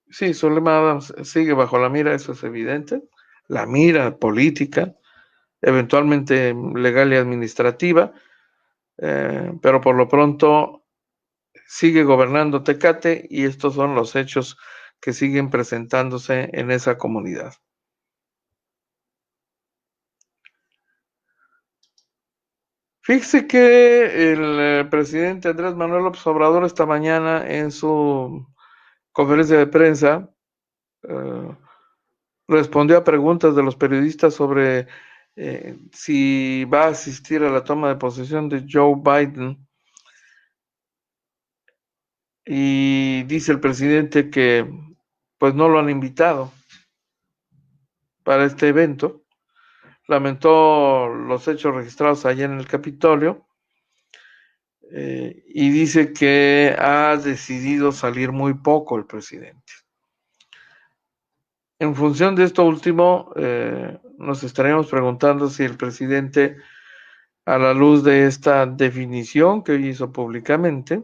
sí, Zulema Adams sigue bajo la mira, eso es evidente, la mira política, eventualmente legal y administrativa, pero por lo pronto sigue gobernando Tecate y estos son los hechos que siguen presentándose en esa comunidad. Fíjese que el presidente Andrés Manuel López Obrador esta mañana en su conferencia de prensa respondió a preguntas de los periodistas sobre si va a asistir a la toma de posesión de Joe Biden. Y dice el presidente que pues no lo han invitado para este evento. Lamentó los hechos registrados allá en el Capitolio y dice que ha decidido salir muy poco el presidente. En función de esto último, nos estaríamos preguntando si el presidente, a la luz de esta definición que hoy hizo públicamente,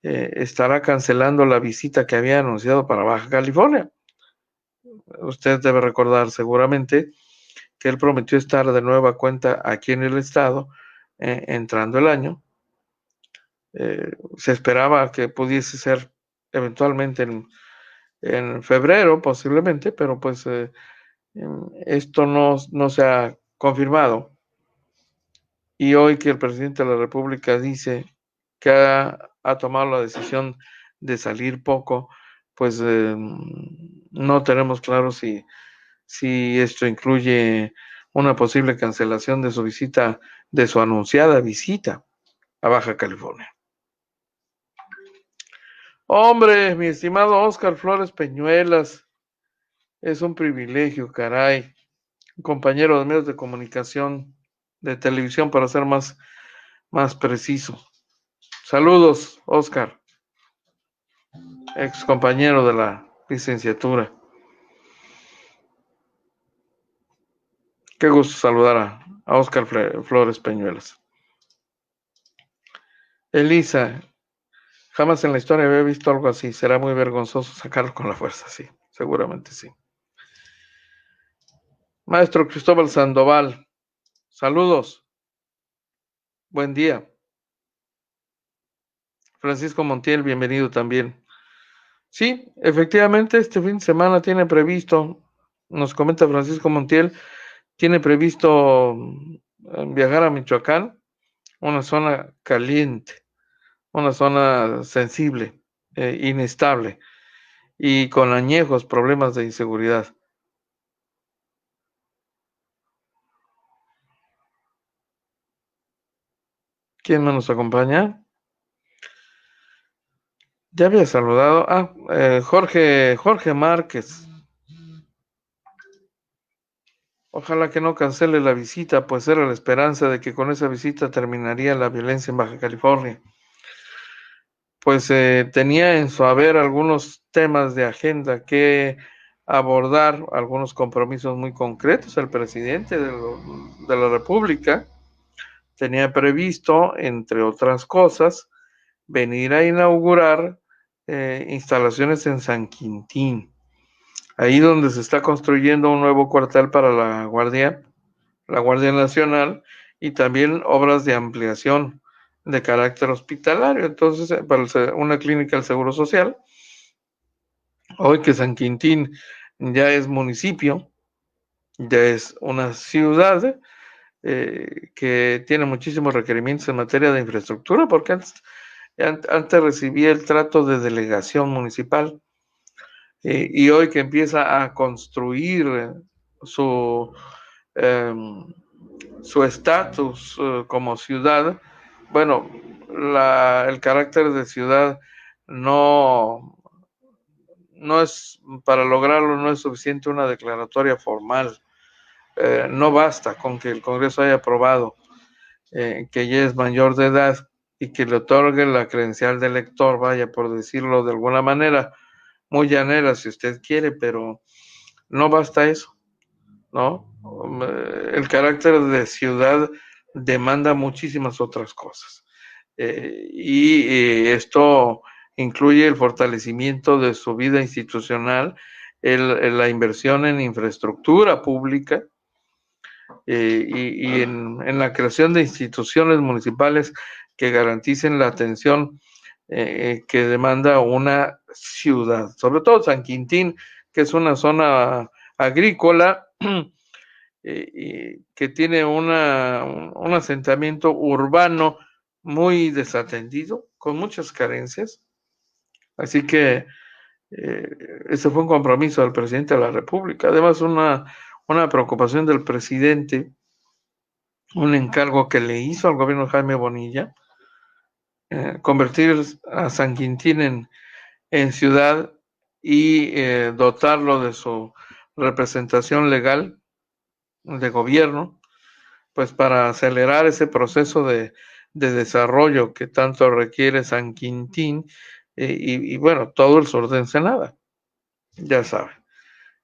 estará cancelando la visita que había anunciado para Baja California. Usted debe recordar seguramente que él prometió estar de nueva cuenta aquí en el estado entrando el año. Se esperaba que pudiese ser eventualmente en febrero posiblemente, pero pues esto no se ha confirmado. Y hoy que el presidente de la República dice que ha tomado la decisión de salir poco, pues no tenemos claro si esto incluye una posible cancelación de su visita, de su anunciada visita a Baja California. Hombre, mi estimado Óscar Flores Peñuelas, es un privilegio, caray, un compañero de medios de comunicación, de televisión para ser más preciso. Saludos, Óscar, ex compañero de la licenciatura. Qué gusto saludar a Óscar Flores Peñuelas. Elisa, jamás en la historia había visto algo así. Será muy vergonzoso sacarlo con la fuerza, sí, seguramente sí. Maestro Cristóbal Sandoval, saludos. Buen día. Francisco Montiel, bienvenido también. Sí, efectivamente, este fin de semana tiene previsto, nos comenta Francisco Montiel, tiene previsto viajar a Michoacán, una zona caliente, una zona sensible, inestable. y con añejos problemas de inseguridad. ¿Quién más nos acompaña? Ya había saludado. Jorge Márquez. Ojalá que no cancele la visita, pues era la esperanza de que con esa visita terminaría la violencia en Baja California. Pues tenía en su haber algunos temas de agenda que abordar, algunos compromisos muy concretos. El presidente de la República tenía previsto, entre otras cosas, venir a inaugurar instalaciones en San Quintín, ahí donde se está construyendo un nuevo cuartel para la Guardia Nacional, y también obras de ampliación de carácter hospitalario. Entonces, para una clínica del Seguro Social, hoy que San Quintín ya es municipio, ya es una ciudad que tiene muchísimos requerimientos en materia de infraestructura, porque antes recibía el trato de delegación municipal, y hoy que empieza a construir su su estatus como ciudad, bueno, el carácter de ciudad no, no es, para lograrlo no es suficiente una declaratoria formal. No basta con que el Congreso haya aprobado que ya es mayor de edad y que le otorgue la credencial de elector, vaya, por decirlo de alguna manera, muy llanera si usted quiere, pero no basta eso, ¿no? El carácter de ciudad demanda muchísimas otras cosas. Y esto incluye el fortalecimiento de su vida institucional, la inversión en infraestructura pública, y en la creación de instituciones municipales que garanticen la atención que demanda una ciudad, sobre todo San Quintín, que es una zona agrícola que tiene un asentamiento urbano muy desatendido, con muchas carencias. Así que ese fue un compromiso del presidente de la República. Además, una preocupación del presidente, un encargo que le hizo al gobierno de Jaime Bonilla, convertir a San Quintín en ciudad y dotarlo de su representación legal de gobierno, pues para acelerar ese proceso de desarrollo que tanto requiere San Quintín, y bueno, todo el sur de Ensenada, ya saben.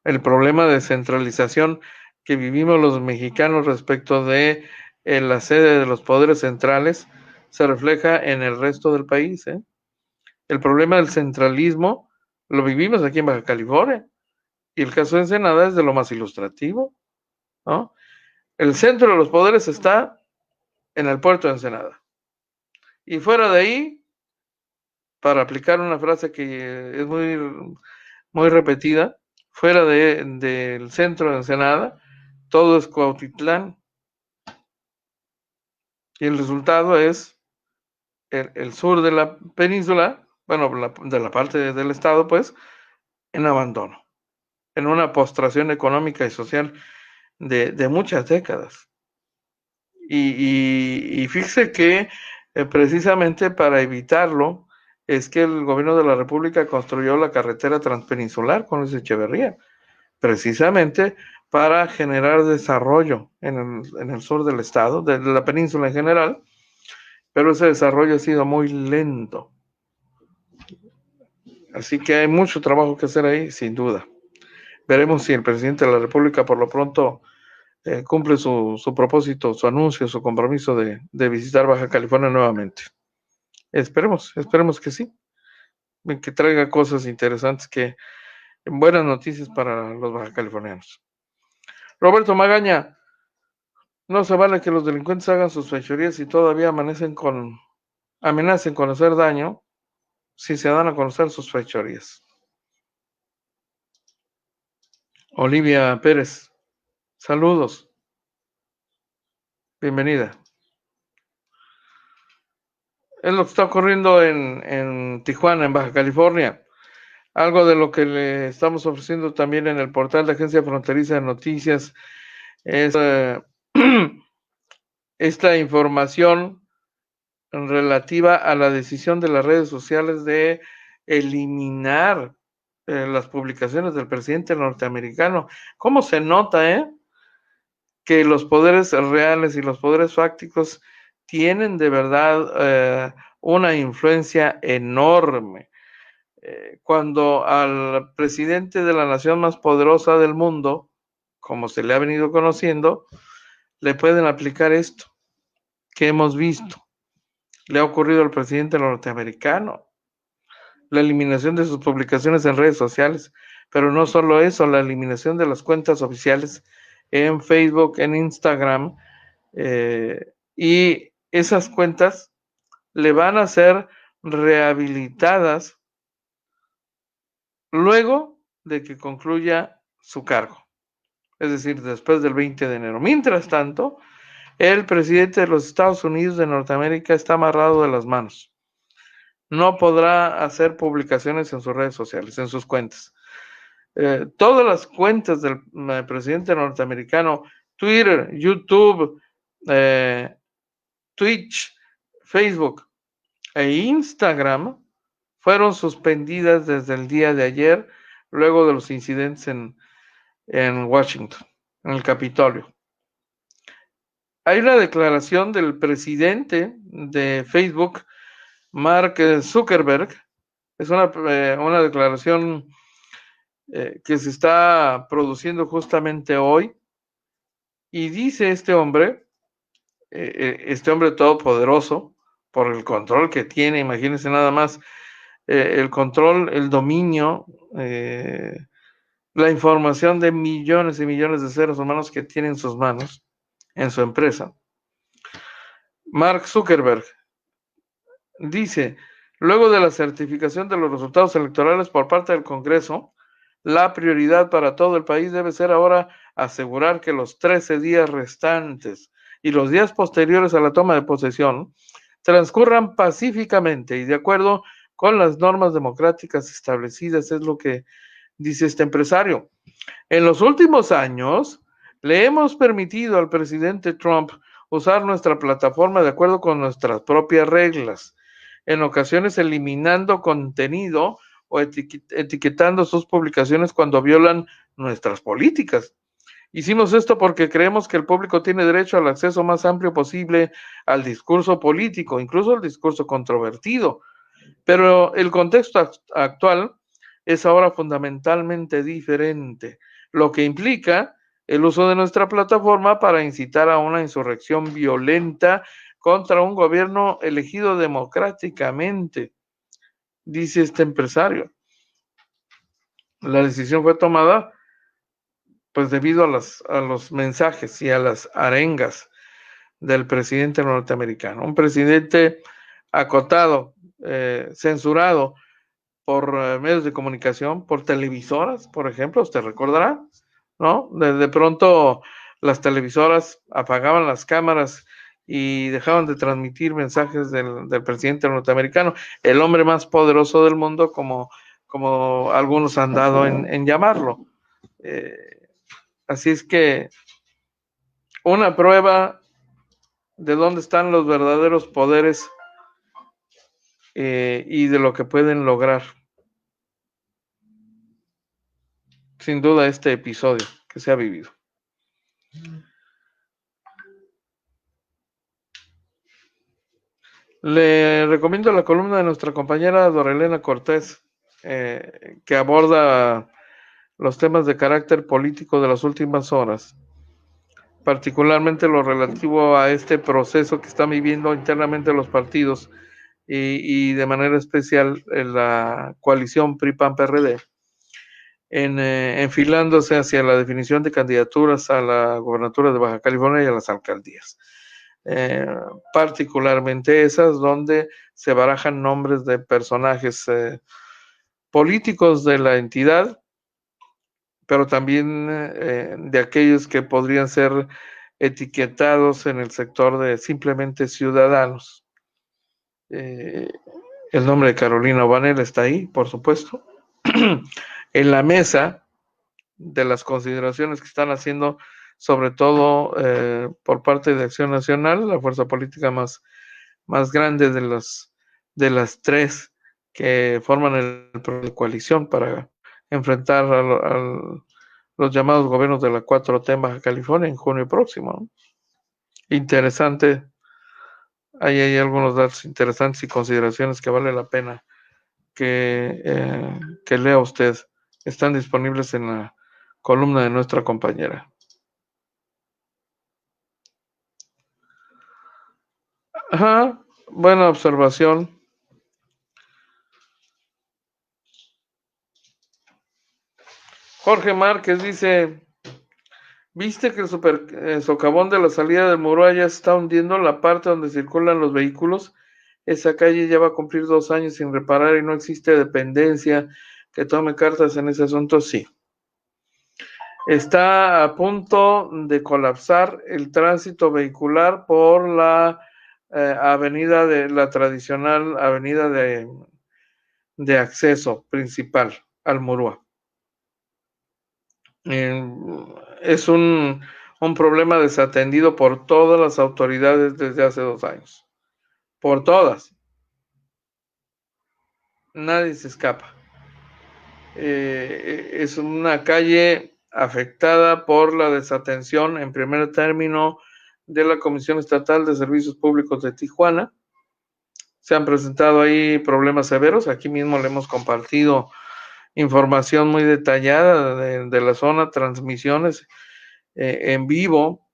El problema de centralización que vivimos los mexicanos respecto de la sede de los poderes centrales se refleja en el resto del país. El problema del centralismo lo vivimos aquí en Baja California, y el caso de Ensenada es de lo más ilustrativo, ¿no? El centro de los poderes está en el puerto de Ensenada, y fuera de ahí, para aplicar una frase que es muy repetida, fuera del centro de Ensenada, todo es Cuautitlán, y el resultado es el sur de la península, bueno, de la parte del estado, pues, en abandono, en una postración económica y social de muchas décadas. Y fíjese que precisamente para evitarlo es que el gobierno de la República construyó la carretera transpeninsular con Luis Echeverría, precisamente para generar desarrollo en el sur del estado, de la península en general, pero ese desarrollo ha sido muy lento. Así que hay mucho trabajo que hacer ahí, sin duda. Veremos si el presidente de la República por lo pronto cumple su propósito, su anuncio, su compromiso de visitar Baja California nuevamente. Esperemos que sí, que traiga cosas interesantes, buenas noticias para los baja californianos. Roberto Magaña, no se vale que los delincuentes hagan sus fechorías y todavía amenacen con hacer daño si se dan a conocer sus fechorías. Olivia Pérez, saludos. Bienvenida. Es lo que está ocurriendo en Tijuana, en Baja California. Algo de lo que le estamos ofreciendo también en el portal de Agencia Fronteriza de Noticias es esta información relativa a la decisión de las redes sociales de eliminar las publicaciones del presidente norteamericano. ¿Cómo se nota, que los poderes reales y los poderes fácticos tienen de verdad una influencia enorme? Cuando al presidente de la nación más poderosa del mundo, como se le ha venido conociendo, le pueden aplicar esto que hemos visto. Le ha ocurrido al presidente norteamericano, la eliminación de sus publicaciones en redes sociales, pero no solo eso, la eliminación de las cuentas oficiales en Facebook, en Instagram, y esas cuentas le van a ser rehabilitadas luego de que concluya su cargo, es decir, después del 20 de enero. Mientras tanto, el presidente de los Estados Unidos de Norteamérica está amarrado de las manos. No podrá hacer publicaciones en sus redes sociales, en sus cuentas. Todas las cuentas del presidente norteamericano, Twitter, YouTube, Twitch, Facebook e Instagram, fueron suspendidas desde el día de ayer, luego de los incidentes en Washington, en el Capitolio. Hay una declaración del presidente de Facebook, Mark Zuckerberg. Es una declaración que se está produciendo justamente hoy, y dice este hombre todopoderoso, por el control que tiene, imagínense nada más, el control, el dominio, la información de millones y millones de seres humanos que tiene en sus manos, en su empresa. Mark Zuckerberg dice: luego de la certificación de los resultados electorales por parte del Congreso, la prioridad para todo el país debe ser ahora asegurar que los 13 días restantes y los días posteriores a la toma de posesión transcurran pacíficamente y de acuerdo con las normas democráticas establecidas, es lo que dice este empresario. En los últimos años, le hemos permitido al presidente Trump usar nuestra plataforma de acuerdo con nuestras propias reglas, en ocasiones eliminando contenido o etiquetando sus publicaciones cuando violan nuestras políticas. Hicimos esto porque creemos que el público tiene derecho al acceso más amplio posible al discurso político, incluso al discurso controvertido. Pero el contexto actual es ahora fundamentalmente diferente, lo que implica el uso de nuestra plataforma para incitar a una insurrección violenta contra un gobierno elegido democráticamente, dice este empresario. La decisión fue tomada pues debido a los mensajes y a las arengas del presidente norteamericano, un presidente acotado, censurado por medios de comunicación, por televisoras, por ejemplo, usted recordará, ¿no? De pronto las televisoras apagaban las cámaras y dejaban de transmitir mensajes del presidente norteamericano, el hombre más poderoso del mundo, como algunos han dado en llamarlo. Así es que una prueba de dónde están los verdaderos poderes y de lo que pueden lograr. Sin duda este episodio que se ha vivido. Le recomiendo la columna de nuestra compañera Dorelena Cortés, que aborda los temas de carácter político de las últimas horas, particularmente lo relativo a este proceso que están viviendo internamente los partidos y de manera especial la coalición PRI-PAN-PRD, enfilándose hacia la definición de candidaturas a la gobernatura de Baja California y a las alcaldías. Particularmente esas donde se barajan nombres de personajes políticos de la entidad, pero también de aquellos que podrían ser etiquetados en el sector de simplemente ciudadanos. El nombre de Carolina O'Banel está ahí, por supuesto, en la mesa de las consideraciones que están haciendo, sobre todo por parte de Acción Nacional, la fuerza política más grande de las tres que forman el de coalición para enfrentar los llamados gobiernos de la 4T en Baja California en junio próximo, ¿no? Interesante. Ahí hay algunos datos interesantes y consideraciones que vale la pena que lea usted. Están disponibles en la columna de nuestra compañera. Ajá, buena observación. Jorge Márquez dice, ¿viste que el socavón de la salida del Murúa ya se está hundiendo la parte donde circulan los vehículos? Esa calle ya va a cumplir 2 años sin reparar y no existe dependencia que tome cartas en ese asunto. Sí. Está a punto de colapsar el tránsito vehicular por la avenida de la tradicional avenida de acceso principal al Murúa. Es un problema desatendido por todas las autoridades desde hace 2 años. Por todas. Nadie se escapa. Es una calle afectada por la desatención, en primer término, de la Comisión Estatal de Servicios Públicos de Tijuana. Se han presentado ahí problemas severos. Aquí mismo le hemos compartido información muy detallada de la zona, transmisiones en vivo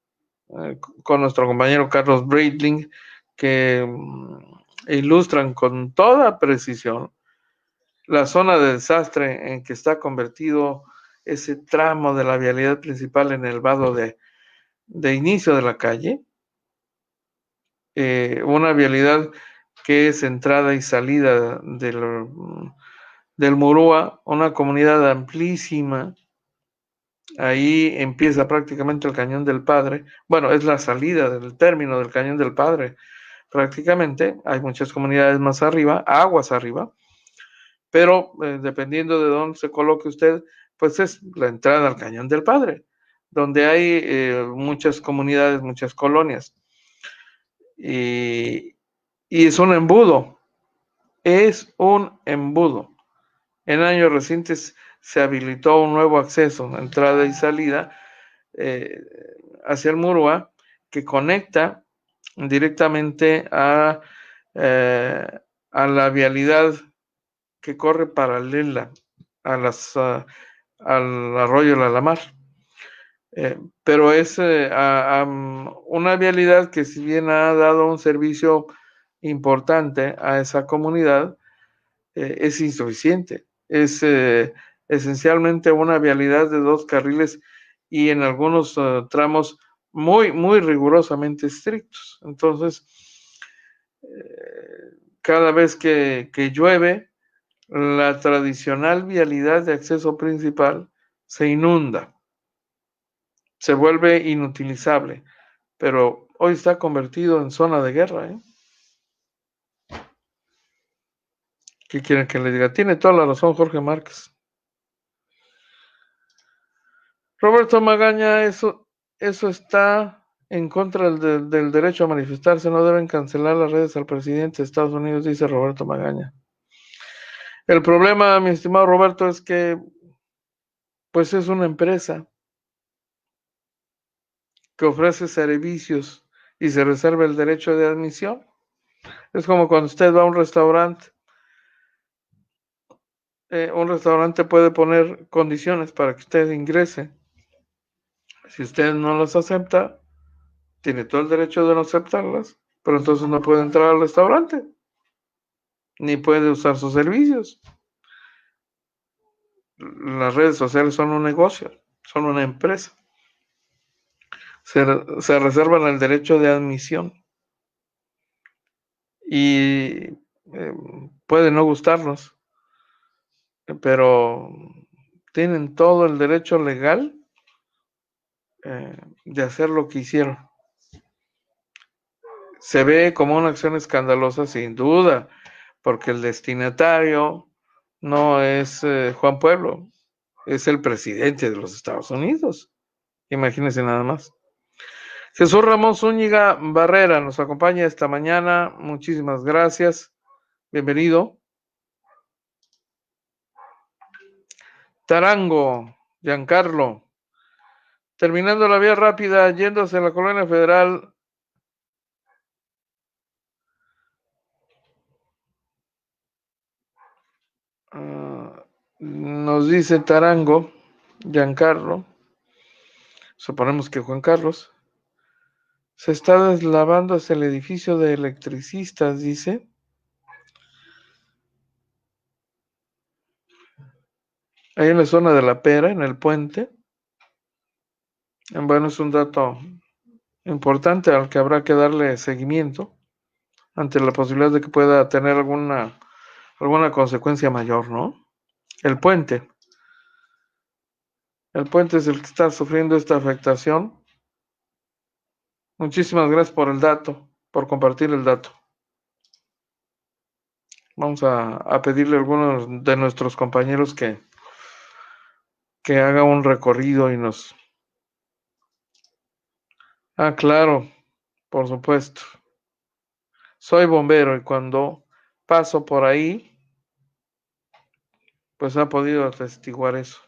con nuestro compañero Carlos Breitling, que ilustran con toda precisión la zona de desastre en que está convertido ese tramo de la vialidad principal en el vado de inicio de la calle. Una vialidad que es entrada y salida del Murúa, una comunidad amplísima. Ahí empieza prácticamente el Cañón del Padre. Bueno, es la salida del término del Cañón del Padre. Prácticamente hay muchas comunidades más arriba, aguas arriba, pero dependiendo de dónde se coloque usted, pues es la entrada al Cañón del Padre, donde hay muchas comunidades, muchas colonias. Y es un embudo. Es un embudo. En años recientes se habilitó un nuevo acceso, entrada y salida, hacia el Murúa, que conecta directamente a la vialidad que corre paralela al arroyo La Lamar. Pero es una vialidad que, si bien ha dado un servicio importante a esa comunidad, es insuficiente. Es esencialmente una vialidad de 2 carriles y en algunos tramos muy, muy rigurosamente estrictos. Entonces, cada vez que llueve, la tradicional vialidad de acceso principal se inunda, se vuelve inutilizable, pero hoy está convertido en zona de guerra, ¿eh? ¿Qué quieren que le diga? Tiene toda la razón Jorge Márquez. Roberto Magaña, eso está en contra del derecho a manifestarse. No deben cancelar las redes al presidente de Estados Unidos, dice Roberto Magaña. El problema, mi estimado Roberto, es que pues es una empresa que ofrece servicios y se reserva el derecho de admisión. Es como cuando usted va a un restaurante. Un restaurante puede poner condiciones para que usted ingrese. Si usted no las acepta, tiene todo el derecho de no aceptarlas, pero entonces no puede entrar al restaurante, ni puede usar sus servicios. Las redes sociales son un negocio, son una empresa. Se reservan el derecho de admisión y puede no gustarnos, pero tienen todo el derecho legal de hacer lo que hicieron. Se ve como una acción escandalosa, sin duda, porque el destinatario no es Juan Pueblo, es el presidente de los Estados Unidos. Imagínense nada más. Jesús Ramón Zúñiga Barrera nos acompaña esta mañana. Muchísimas gracias. Bienvenido. Tarango, Giancarlo. Terminando la vía rápida, yéndose a la Colonia Federal. Nos dice Tarango, Giancarlo. Suponemos que Juan Carlos. Se está deslavando hacia el edificio de electricistas, dice. Ahí en la zona de La Pera, en el puente. Bueno, es un dato importante al que habrá que darle seguimiento ante la posibilidad de que pueda tener alguna consecuencia mayor, ¿no? El puente. El puente es el que está sufriendo esta afectación. Muchísimas gracias por el dato, por compartir el dato. Vamos a pedirle a algunos de nuestros compañeros que haga un recorrido y nos... Ah, claro, por supuesto. Soy bombero y cuando paso por ahí, pues ha podido atestiguar eso.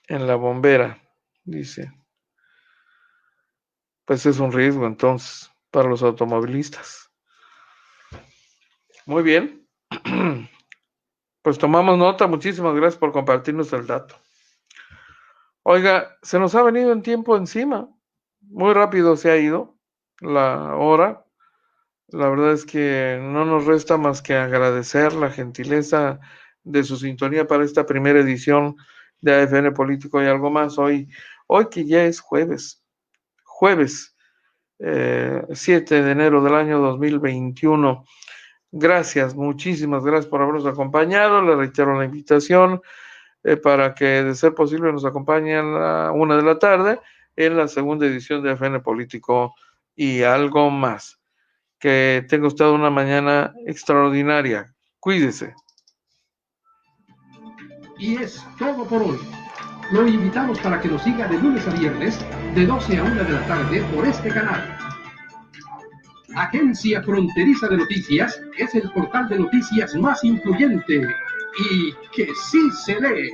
En la bombera, dice. Pues es un riesgo entonces para los automovilistas. Muy bien. Pues tomamos nota. Muchísimas gracias por compartirnos el dato. Oiga, se nos ha venido en tiempo encima. Muy rápido se ha ido la hora. La verdad es que no nos resta más que agradecer la gentileza de su sintonía para esta primera edición de AFN Político y Algo Más. Hoy que ya es jueves 7 de enero del año 2021. Gracias, muchísimas gracias por habernos acompañado. Le reitero la invitación para que, de ser posible, nos acompañe a la 1 de la tarde en la segunda edición de AFN Político y Algo Más. Que tenga usted una mañana extraordinaria. Cuídese. Y es todo por hoy. Lo invitamos para que nos siga de lunes a viernes, de 12 a 1 de la tarde por este canal. Agencia Fronteriza de Noticias es el portal de noticias más influyente y que sí se lee.